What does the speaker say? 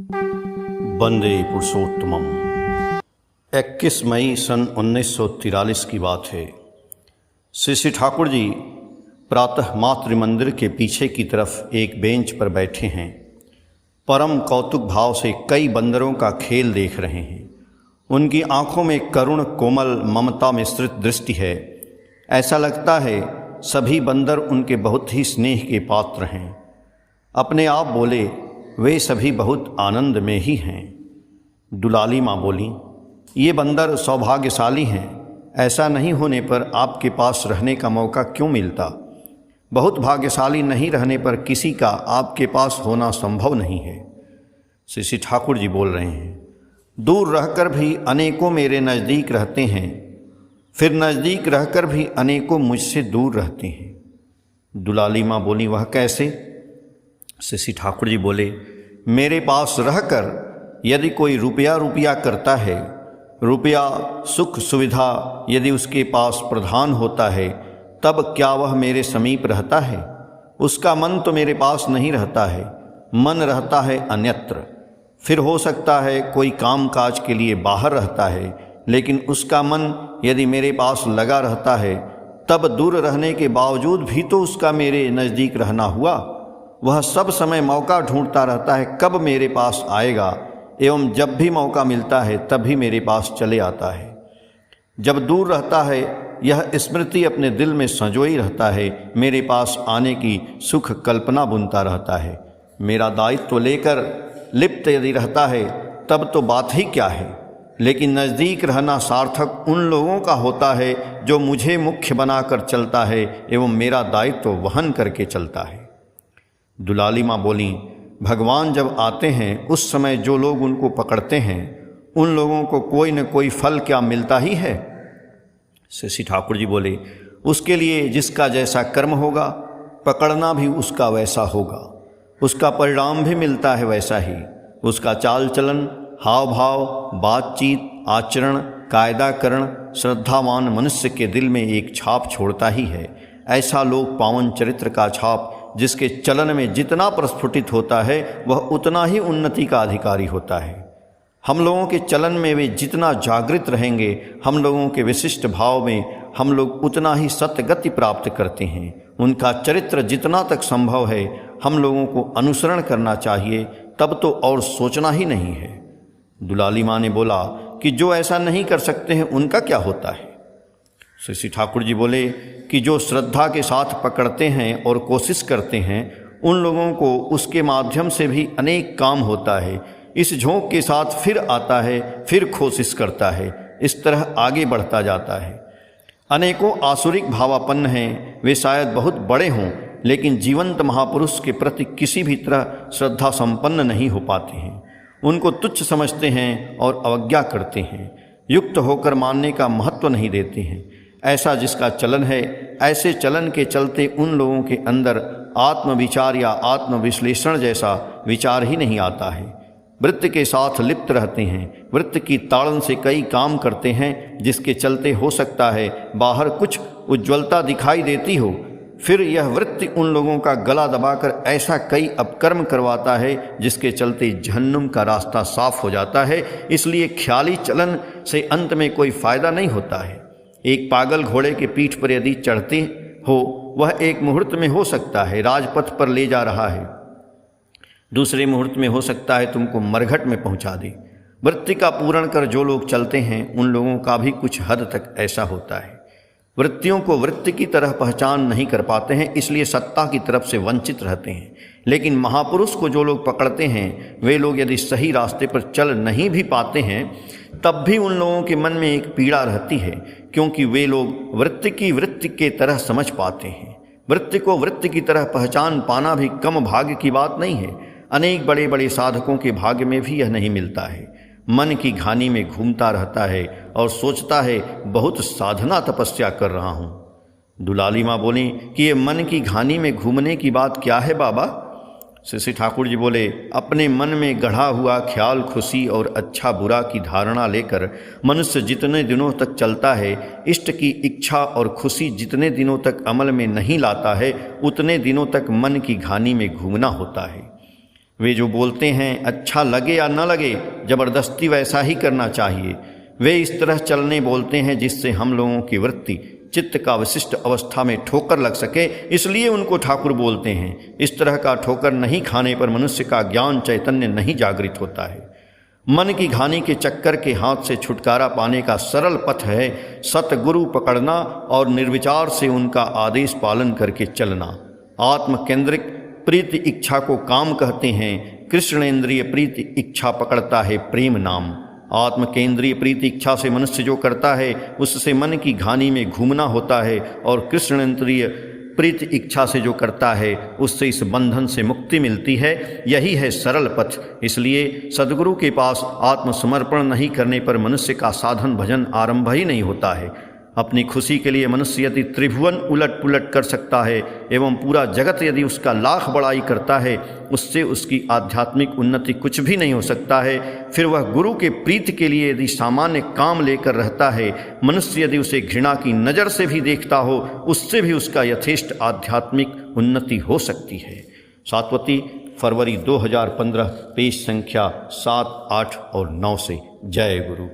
वंदे पुरुषोत्तमम। 21 मई सन 1943 की बात है। श्री ठाकुर जी प्रातः मातृ मंदिर के पीछे की तरफ एक बेंच पर बैठे हैं। परम कौतुक भाव से कई बंदरों का खेल देख रहे हैं। उनकी आंखों में करुण कोमल ममता मिश्रित दृष्टि है। ऐसा लगता है सभी बंदर उनके बहुत ही स्नेह के पात्र हैं। अपने आप बोले, वे सभी बहुत आनंद में ही हैं। दुलाली माँ बोली, ये बंदर सौभाग्यशाली हैं। ऐसा नहीं होने पर आपके पास रहने का मौका क्यों मिलता। बहुत भाग्यशाली नहीं रहने पर किसी का आपके पास होना संभव नहीं है। श्री ठाकुर जी बोल रहे हैं, दूर रहकर भी अनेकों मेरे नज़दीक रहते हैं, फिर नज़दीक रहकर भी अनेकों मुझसे दूर रहते हैं। दुलाली माँ बोली, वह कैसे। श्री ठाकुर जी बोले, मेरे पास रहकर यदि कोई रुपया करता है, रुपया सुख सुविधा यदि उसके पास प्रधान होता है, तब क्या वह मेरे समीप रहता है। उसका मन तो मेरे पास नहीं रहता है, मन रहता है अन्यत्र। फिर हो सकता है कोई काम काज के लिए बाहर रहता है, लेकिन उसका मन यदि मेरे पास लगा रहता है, तब दूर रहने के बावजूद भी तो उसका मेरे नज़दीक रहना हुआ। वह सब समय मौका ढूंढता रहता है कब मेरे पास आएगा, एवं जब भी मौका मिलता है तब भी मेरे पास चले आता है। जब दूर रहता है यह स्मृति अपने दिल में संजोई रहता है, मेरे पास आने की सुख कल्पना बुनता रहता है। मेरा दायित्व लेकर लिप्त यदि रहता है तब तो बात ही क्या है, लेकिन नज़दीक रहना सार्थक उन लोगों का होता है जो मुझे मुख्य बनाकर चलता है एवं मेरा दायित्व वहन करके चलता है। दुलाली माँ बोली, भगवान जब आते हैं उस समय जो लोग उनको पकड़ते हैं उन लोगों को कोई न कोई फल क्या मिलता ही है। श्री ठाकुर जी बोले, उसके लिए जिसका जैसा कर्म होगा पकड़ना भी उसका वैसा होगा, उसका परिणाम भी मिलता है वैसा ही। उसका चाल चलन, हाव भाव, बातचीत, आचरण, कायदाकरण श्रद्धावान मनुष्य के दिल में एक छाप छोड़ता ही है। ऐसा लोक पावन चरित्र का छाप जिसके चलन में जितना प्रस्फुटित होता है वह उतना ही उन्नति का अधिकारी होता है। हम लोगों के चलन में वे जितना जागृत रहेंगे, हम लोगों के विशिष्ट भाव में हम लोग उतना ही सतगति प्राप्त करते हैं। उनका चरित्र जितना तक संभव है हम लोगों को अनुसरण करना चाहिए, तब तो और सोचना ही नहीं है। दुलाली माँ ने बोला कि जो ऐसा नहीं कर सकते हैं उनका क्या होता है। श्री ठाकुर जी बोले कि जो श्रद्धा के साथ पकड़ते हैं और कोशिश करते हैं उन लोगों को उसके माध्यम से भी अनेक काम होता है। इस झोंक के साथ फिर आता है, फिर कोशिश करता है, इस तरह आगे बढ़ता जाता है। अनेकों आसुरिक भावापन्न हैं, वे शायद बहुत बड़े हों लेकिन जीवंत महापुरुष के प्रति किसी भी तरह श्रद्धा संपन्न नहीं हो पाते हैं। उनको तुच्छ समझते हैं और अवज्ञा करते हैं, युक्त होकर मानने का महत्व नहीं देते हैं। ऐसा जिसका चलन है, ऐसे चलन के चलते उन लोगों के अंदर आत्मविचार या आत्मविश्लेषण जैसा विचार ही नहीं आता है। वृत्त के साथ लिप्त रहते हैं, वृत्त की ताड़न से कई काम करते हैं, जिसके चलते हो सकता है बाहर कुछ उज्ज्वलता दिखाई देती हो, फिर यह वृत्ति उन लोगों का गला दबाकर ऐसा कई अपकर्म करवाता है जिसके चलते जहन्नुम का रास्ता साफ हो जाता है। इसलिए ख्याली चलन से अंत में कोई फायदा नहीं होता है। एक पागल घोड़े के पीठ पर यदि चढ़ते हो, वह एक मुहूर्त में हो सकता है राजपथ पर ले जा रहा है, दूसरे मुहूर्त में हो सकता है तुमको मरघट में पहुंचा दे। वृत्ति का पूर्ण कर जो लोग चलते हैं उन लोगों का भी कुछ हद तक ऐसा होता है। वृत्तियों को वृत्ति की तरह पहचान नहीं कर पाते हैं, इसलिए सत्ता की तरफ से वंचित रहते हैं। लेकिन महापुरुष को जो लोग पकड़ते हैं वे लोग यदि सही रास्ते पर चल नहीं भी पाते हैं तब भी उन लोगों के मन में एक पीड़ा रहती है, क्योंकि वे लोग वृत्ति की तरह समझ पाते हैं। वृत्ति को वृत्ति की तरह पहचान पाना भी कम भाग्य की बात नहीं है। अनेक बड़े बड़े साधकों के भाग्य में भी यह नहीं मिलता है। मन की घानी में घूमता रहता है और सोचता है बहुत साधना तपस्या कर रहा हूँ। दुलाली माँ बोली कि ये मन की घानी में घूमने की बात क्या है बाबा। श्री ठाकुर जी बोले, अपने मन में गढ़ा हुआ ख्याल, खुशी और अच्छा बुरा की धारणा लेकर मनुष्य जितने दिनों तक चलता है, इष्ट की इच्छा और खुशी जितने दिनों तक अमल में नहीं लाता है, उतने दिनों तक मन की घानी में घूमना होता है। वे जो बोलते हैं अच्छा लगे या न लगे, ज़बरदस्ती वैसा ही करना चाहिए। वे इस तरह चलने बोलते हैं जिससे हम लोगों की वृत्ति चित्त का विशिष्ट अवस्था में ठोकर लग सके, इसलिए उनको ठाकुर बोलते हैं। इस तरह का ठोकर नहीं खाने पर मनुष्य का ज्ञान चैतन्य नहीं जागृत होता है। मन की घानी के चक्कर के हाथ से छुटकारा पाने का सरल पथ है सतगुरु पकड़ना और निर्विचार से उनका आदेश पालन करके चलना। आत्म केंद्रिक प्रीति इच्छा को काम कहते हैं। कृष्णेंद्रिय प्रीति इच्छा पकड़ता है प्रेम नाम। आत्म केंद्रीय प्रीति इच्छा से मनुष्य जो करता है उससे मन की घानी में घूमना होता है, और कृष्णेंद्रिय प्रीति इच्छा से जो करता है उससे इस बंधन से मुक्ति मिलती है। यही है सरल पथ। इसलिए सद्गुरु के पास आत्मसमर्पण नहीं करने पर मनुष्य का साधन भजन आरंभ ही नहीं होता है। अपनी खुशी के लिए मनुष्य यदि त्रिभुवन उलट पुलट कर सकता है एवं पूरा जगत यदि उसका लाख बड़ाई करता है, उससे उसकी आध्यात्मिक उन्नति कुछ भी नहीं हो सकता है। फिर वह गुरु के प्रीति के लिए यदि सामान्य काम लेकर रहता है, मनुष्य यदि उसे घृणा की नज़र से भी देखता हो, उससे भी उसका यथेष्ट आध्यात्मिक उन्नति हो सकती है। सातवती, फरवरी 2015, पेज संख्या 7, 8 और 9 से। जय गुरु।